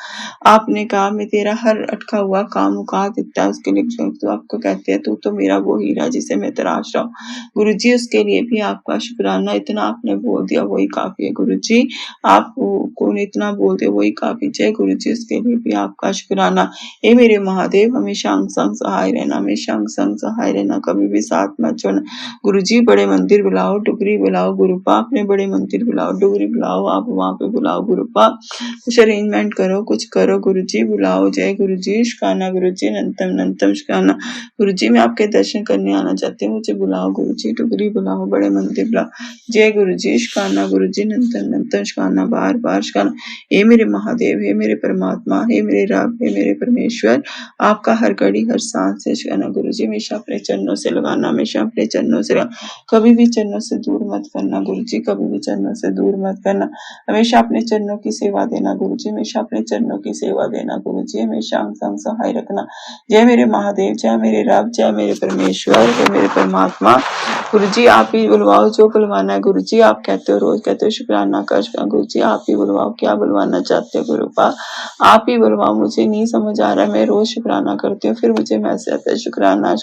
आपने कहा मैं तेरा हर अटका हुआ काम मुका देता है, उसके लिए तो आपको कहते हैं तू तो मेरा वो हीरा जिसे मैं तराश रहा हूँ। गुरु जी, उसके लिए भी आपका शुक्राना। इतना आपने बोल दिया वही काफी है गुरु जी, आप को इतना बोल दिया वही काफी। जय गुरु जी, उसके लिए भी आपका शुक्राना। ए मेरे महादेव, हमेशा अंग संग सहाय रहना, हमेशा अंग संग सहाय रहना, कभी भी साथ मत छोड़ना। गुरु जी, बड़े मंदिर बुलाओ, डुगरी बुलाओ गुरुपा, अपने बड़े मंदिर बुलाओ, डुगरी बुलाओ, आप वहाँ पे बुलाओ गुरुपा, कुछ अरेंजमेंट करो, कुछ करो गुरु जी, बुलाओ। जय गुरु जी, शुक्राना गुरु जी, नंतम नंतम शुक्राना। गुरु जी, मैं आपके दर्शन करने आना चाहती हूँ, मुझे बुलाओ गुरु जी, डुगरी बुलाओ, बड़े मंदिर बुलाओ। जय गुरु जी, शुक्राना गुरु जी, नंतम नंतम शुक्राना, बार बार शुक्राना। हे मेरे महादेव, हे मेरे परमात्मा, हे मेरे रब, हे मेरे परमेश्वर, आपका हर घड़ी हर सांस से शुक्राना गुरु जी। हमेशा अपने चरणों से लगाना, हमेशा अपने चरणों से लगाना, कभी भी चरणों से दूर मत करना गुरु जी, कभी भी चरणों से दूर मत करना। हमेशा अपने चरणों की सेवा देना गुरु जी, हमेशा अपने चरणों की सेवा देना गुरु जी, हमेशा अंग संग सहाय रखना। जय मेरे महादेव, जय मेरे रब, जय मेरे परमेश्वर, जय मेरे परमात्मा। गुरु जी, आप ही बुलवाओ जो बुलवाना है गुरु जी, आप कहते हो रोज कहते हो शुक्राना कर गुरु जी, आप ही बुलवाओ, क्या बुलवाना चाहते हो गुरु पा, आप ही बुलवाओ। मुझे नहीं समझ आ रहा है, मैं रोज शुक्राना करती हूँ, फिर मुझे मैसेज आता है शुक्राना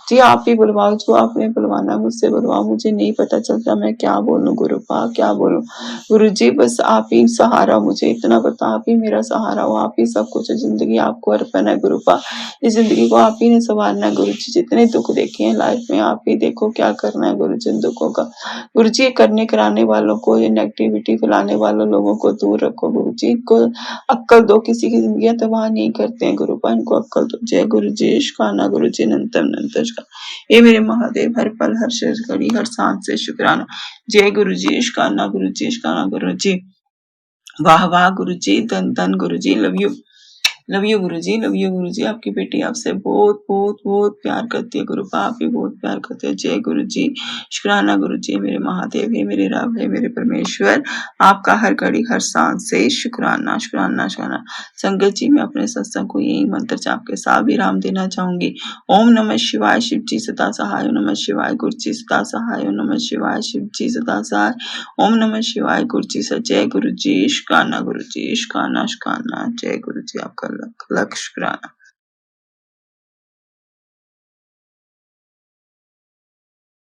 जी, आप ही बुलवाओ, जो आपने बुलवाना मुझसे बुलवाओ, मुझे नहीं पता चलता मैं क्या बोलूं गुरु पा, क्या बोलूं गुरु जी, बस आप ही सहारा, मुझे इतना पता, आप ही मेरा सहारा हो, आप ही सब कुछ है, जिंदगी आपको अर्पण है गुरु पा, इस जिंदगी को आप ही ने संवारना है गुरु जी। जितने दुख देखे हैं लाइफ में, आप ही देखो क्या करना है गुरु जी इन दुखों का। गुरु जी, करने कराने वालों को, ये नेगेटिविटी फैलाने वालों लोगों को दूर रखो गुरु जी, इनको अक्कल दो, किसी की जिंदगी तबाह नहीं करते हैं गुरु पा, इनको अक्कल दो। जय गुरु जी, शुक्राना गुरु जी, नंतम नंतम शुक्राना। ये मेरे महादेव, हर पल हर घड़ी हर सांस से शुक्राना। जय गुरु जी, शुक्राना गुरु जी, शुक्राना गुरु जी। वाह वाह गुरु जी, धन धन गुरु जी, love you Guru ji, love you गुरु जी। आपकी बेटी आपसे बहुत बहुत बहुत प्यार करती है गुरु पा, आप भी बहुत प्यार करते हैं। जय गुरु जी, शुक्राना गुरु जी, मेरे महादेव, हे मेरे रब, हे मेरे परमेश्वर, आपका हर घड़ी हर सांस से शुक्राना शुक्राना शुक्राना। संगत जी, मैं अपने सत्संग को यही मंत्र जाप के साथ विराम देना चाहूंगी। ओम नमः शिवाय, शिव जी सदा सहाय, नमः शिवाय, गुरु जी सदा सहाय, नमः शिवाय, शिव जी सदा सहाय, ओम नमः शिवाय, गुरु जी से। जय गुरु जी, शुक्राना गुरु जी, शुक्राना शुक्राना। जय गुरु जी, आपका लख लख शुक्राना।